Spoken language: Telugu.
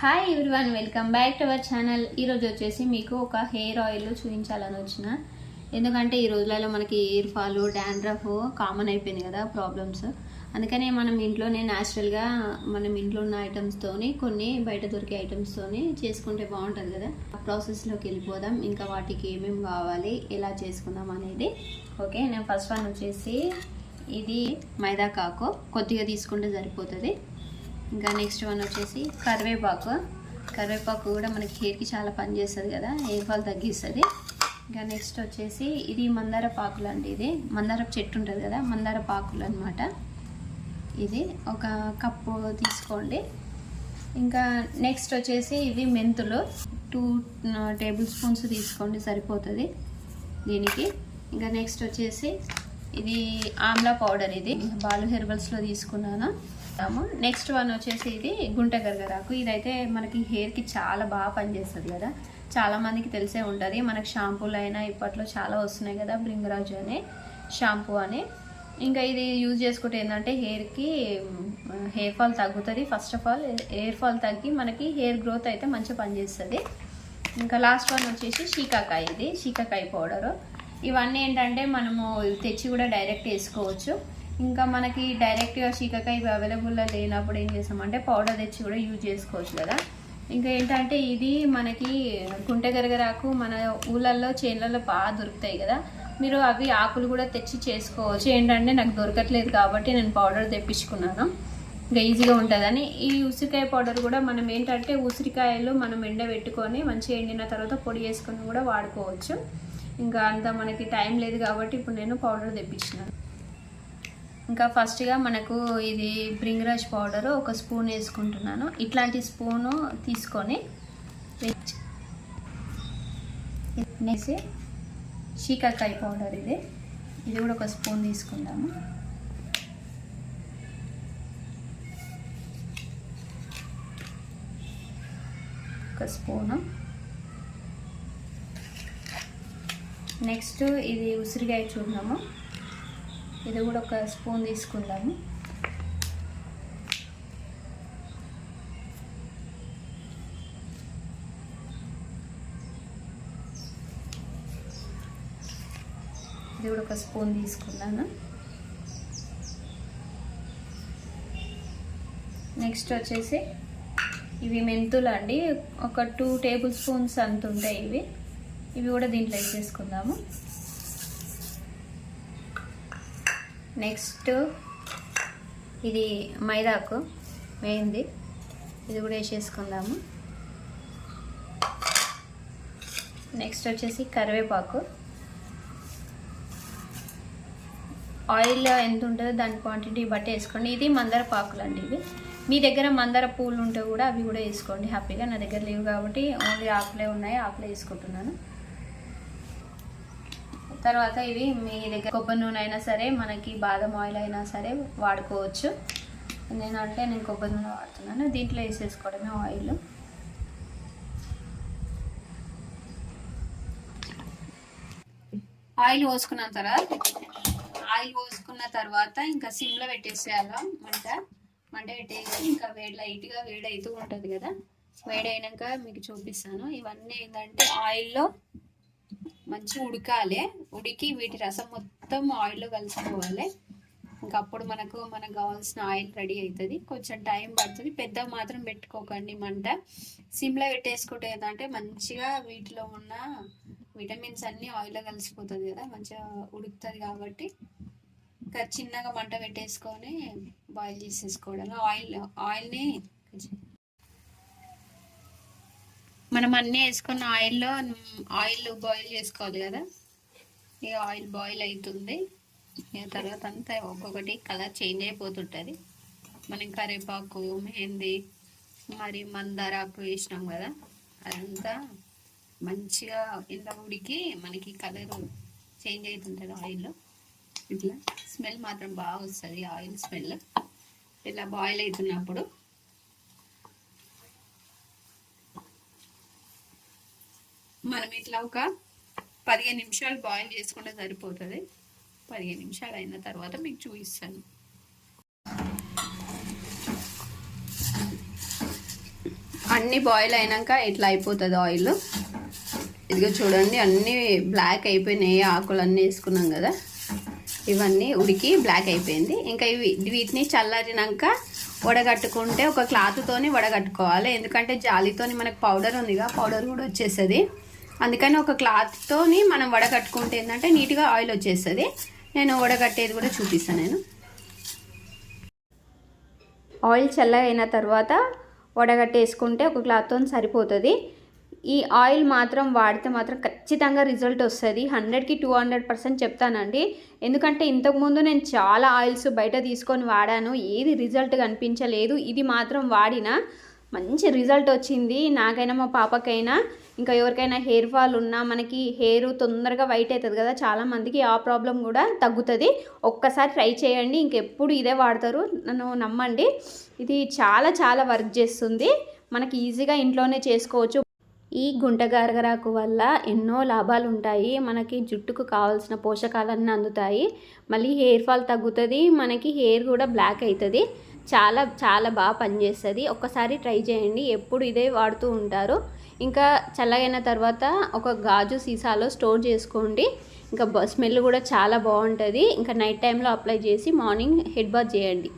Hi everyone, welcome back to our channel. ఈరోజు వచ్చేసి మీకు ఒక హెయిర్ ఆయిల్ చూపించాలని వచ్చిన. ఎందుకంటే ఈ రోజులలో మనకి హెయిర్ ఫాల్, డాండ్రఫ్ కామన్ అయిపోయింది కదా ప్రాబ్లమ్స్. అందుకనే మనం ఇంట్లోనే న్యాచురల్గా మనం ఇంట్లో ఉన్న ఐటమ్స్తోని కొన్ని బయట దొరికే ఐటమ్స్తోని చేసుకుంటే బాగుంటుంది కదా. ప్రాసెస్లోకి వెళ్ళిపోదాం. ఇంకా వాటికి ఏమేమి కావాలి, ఎలా చేసుకుందాం అనేది. ఓకే, నేను ఫస్ట్ వన్ వచ్చేసి ఇది మైదా కాకు కొద్దిగా తీసుకుంటే సరిపోతుంది. ఇంకా నెక్స్ట్ వన్ వచ్చేసి కరివేపాకు కూడా మనకి హెయిర్కి చాలా పని చేస్తుంది కదా, హెయిర్ ఫాల్ తగ్గిస్తుంది. ఇంకా నెక్స్ట్ వచ్చేసి ఇది మందార పాకులు అండి. ఇది మందార చెట్టు ఉంటుంది కదా, మందార పాకులు అనమాట. ఇది ఒక కప్పు తీసుకోండి. ఇంకా నెక్స్ట్ వచ్చేసి ఇది మెంతులు 2 టేబుల్ స్పూన్స్ తీసుకోండి, సరిపోతుంది దీనికి. ఇంకా నెక్స్ట్ వచ్చేసి ఇది ఆమ్లా పౌడర్, ఇది బాలు హెర్బల్స్లో తీసుకున్నాను. నెక్స్ట్ వన్ వచ్చేసి ఇది గుంట గరగరాకు. ఇదైతే మనకి హెయిర్కి చాలా బాగా పనిచేస్తుంది కదా, చాలా మందికి తెలిసే ఉంటుంది. మనకి షాంపూలు అయినా ఇప్పట్లో చాలా వస్తున్నాయి కదా, బ్రింగరాజు అనే షాంపూ అని. ఇంకా ఇది యూజ్ చేసుకుంటే ఏంటంటే హెయిర్కి హెయిర్ ఫాల్ తగ్గుతుంది. First of all hair fall తగ్గి మనకి హెయిర్ గ్రోత్ అయితే మంచిగా పనిచేస్తుంది. ఇంకా లాస్ట్ వన్ వచ్చేసి శీకాకాయ, ఇది శీకాకాయ పౌడరు. ఇవన్నీ ఏంటంటే మనము తెచ్చి కూడా డైరెక్ట్ వేసుకోవచ్చు. ఇంకా మనకి డైరెక్ట్గా శీకాకాయ ఇవి అవైలబుల్లో లేనప్పుడు ఏం చేస్తామంటే పౌడర్ తెచ్చి కూడా యూజ్ చేసుకోవచ్చు కదా. ఇంకా ఏంటంటే ఇది మనకి గుంట గరగరాకు మన ఊళ్ళల్లో చేనులలో బాగా దొరుకుతాయి కదా, మీరు అవి ఆకులు కూడా తెచ్చి చేసుకోవచ్చు. ఏంటంటే నాకు దొరకట్లేదు కాబట్టి నేను పౌడర్ తెప్పించుకున్నాను, ఇంకా ఈజీగా ఉంటుందని. ఈ ఉసిరికాయ పౌడర్ కూడా మనం ఏంటంటే ఉసిరికాయలు మనం ఎండబెట్టుకొని మంచిగా ఎండిన తర్వాత పొడి వేసుకొని కూడా వాడుకోవచ్చు. ఇంకా అంత మనకి టైం లేదు కాబట్టి ఇప్పుడు నేను పౌడర్ తెప్పించినాను. ఇంకా ఫస్ట్గా మనకు ఇది బ్రింగరాజ్ పౌడర్ 1 స్పూన్ వేసుకుంటున్నాను. ఇట్లాంటి స్పూను తీసుకొని వేసి శీకాకాయ పౌడర్ ఇది కూడా 1 స్పూన్ తీసుకుందాము. ఒక స్పూను. నెక్స్ట్ ఇది ఉసిరికాయ చూద్దాము, ఇది కూడా 1 స్పూన్ తీసుకుందాము. ఇది కూడా 1 స్పూన్ తీసుకున్నాను. నెక్స్ట్ వచ్చేసి ఇవి మెంతులు అండి, ఒక 2 టేబుల్ స్పూన్స్ అంత ఉంటాయి ఇవి కూడా దీంట్లో వేసేసుకుందాము. నెక్స్ట్ ఇది మైదాకు వేయింది, ఇది కూడా వేసేసుకుందాము. నెక్స్ట్ వచ్చేసి కరివేపాకు. ఆయిల్ ఎంత ఉంటుందో దాని క్వాంటిటీ బట్టి వేసుకోండి. ఇది మందార పాకులు అండి. ఇవి మీ దగ్గర మందార పూలు ఉంటే కూడా అవి కూడా వేసుకోండి హ్యాపీగా. నా దగ్గర లేవు కాబట్టి ఓన్లీ ఆకులే ఉన్నాయి, ఆకులే వేసుకుంటున్నాను. తర్వాత ఇవి మీ దగ్గర కొబ్బరి నూనె అయినా సరే, మనకి బాదం ఆయిల్ అయినా సరే వాడుకోవచ్చు. నేను కొబ్బరి నూనె వాడుతున్నాను. దీంట్లో వేసేసుకోవడమే ఆయిల్. ఆయిల్ పోసుకున్న తర్వాత ఇంకా సిమ్లో పెట్టేసేయాలి. మంట పెట్టేసి ఇంకా లైట్గా వేడవుతూ ఉంటుంది కదా, వేడైనాక మీకు చూపిస్తాను. ఇవన్నీ ఏంటంటే ఆయిల్లో మంచిగా ఉడకాలి. ఉడికి వీటి రసం మొత్తం ఆయిల్లో కలిసిపోవాలి. ఇంకా అప్పుడు మనకు కావాల్సిన ఆయిల్ రెడీ అవుతుంది. కొంచెం టైం పడుతుంది, పెద్దగా మాత్రం పెట్టుకోకండి మంట. సిమ్లో పెట్టేసుకుంటే ఏంటంటే మంచిగా వీటిలో ఉన్న విటమిన్స్ అన్నీ ఆయిల్లో కలిసిపోతుంది కదా, మంచిగా ఉడుకుతుంది. కాబట్టి ఇంకా చిన్నగా మంట పెట్టేసుకొని బాయిల్ చేసేసుకోవడం. ఆయిల్ని మనం అన్నీ వేసుకున్న ఆయిల్ బాయిల్ చేసుకోవాలి కదా. ఈ ఆయిల్ బాయిల్ అవుతుంది. తర్వాత అంతా ఒక్కొక్కటి కలర్ చేంజ్ అయిపోతుంటుంది. మనం కరివేపాకు, మెహందీ, మరి మందారాకు వేసినాం కదా, అదంతా మంచిగా ఇలా ఉడికి మనకి కలర్ చేంజ్ అవుతుంటుంది ఆయిల్లో. ఇట్లా స్మెల్ మాత్రం బాగా వస్తుంది, ఆయిల్ స్మెల్. ఇలా బాయిల్ అవుతున్నప్పుడు మనం ఇట్లా ఒక 15 నిమిషాలు బాయిల్ చేసుకుంటే సరిపోతుంది. 15 నిమిషాలు అయిన తర్వాత మీకు చూపిస్తాను. అన్నీ బాయిల్ అయినాక ఇట్లా అయిపోతుంది ఆయిల్. ఇదిగో చూడండి అన్నీ బ్లాక్ అయిపోయినాయి, ఆకులన్నీ వేసుకున్నాం కదా, ఇవన్నీ ఉడికి బ్లాక్ అయిపోయింది. ఇంకా వీటిని చల్లారినాక వడగట్టుకుంటే ఒక క్లాత్తోని వడగట్టుకోవాలి, ఎందుకంటే జాలితోని మనకు పౌడర్ ఉందిగా, పౌడర్ కూడా వచ్చేస్తుంది. అందుకని ఒక క్లాత్తోని మనం వడగట్టుకుంటే ఏంటంటే నీట్గా ఆయిల్ వచ్చేస్తుంది. నేను వడగట్టేది కూడా చూపిస్తాను. నేను ఆయిల్ చల్లగైన తర్వాత వడగట్టేసుకుంటే ఒక క్లాత్తో సరిపోతుంది. ఈ ఆయిల్ మాత్రం వాడితే మాత్రం ఖచ్చితంగా రిజల్ట్ వస్తుంది. 100కి 200% చెప్తానండి. ఎందుకంటే ఇంతకుముందు నేను చాలా ఆయిల్స్ బయట తీసుకొని వాడాను, ఏది రిజల్ట్ కనిపించలేదు. ఇది మాత్రం వాడినా మంచి రిజల్ట్ వచ్చింది, నాకైనా మా పాపకైనా. ఇంకా ఎవరికైనా హెయిర్ ఫాల్ ఉన్నా, మనకి హెయిర్ తొందరగా వైట్ అవుతుంది కదా, చాలామందికి ఆ ప్రాబ్లం కూడా తగ్గుతుంది. ఒక్కసారి ట్రై చేయండి, ఇంకెప్పుడు ఇదే వాడతారు, నన్ను నమ్మండి. ఇది చాలా చాలా వర్క్ చేస్తుంది, మనకి ఈజీగా ఇంట్లోనే చేసుకోవచ్చు. ఈ గుంట గరగరాకు వల్ల ఎన్నో లాభాలు ఉంటాయి. మనకి జుట్టుకు కావాల్సిన పోషకాలన్నీ అందుతాయి, మళ్ళీ హెయిర్ ఫాల్ తగ్గుతుంది, మనకి హెయిర్ కూడా బ్లాక్ అవుతుంది. చాలా చాలా బాగా పనిచేస్తుంది. ఒక్కసారి ట్రై చేయండి, ఎప్పుడు ఇదే వాడుతూ ఉంటారు. ఇంకా చల్లగైన తర్వాత ఒక గాజు సీసాలో స్టోర్ చేసుకోండి. ఇంకా స్మెల్ కూడా చాలా బాగుంటుంది. ఇంకా నైట్ టైంలో అప్లై చేసి మార్నింగ్ హెడ్ బాత్ చేయండి.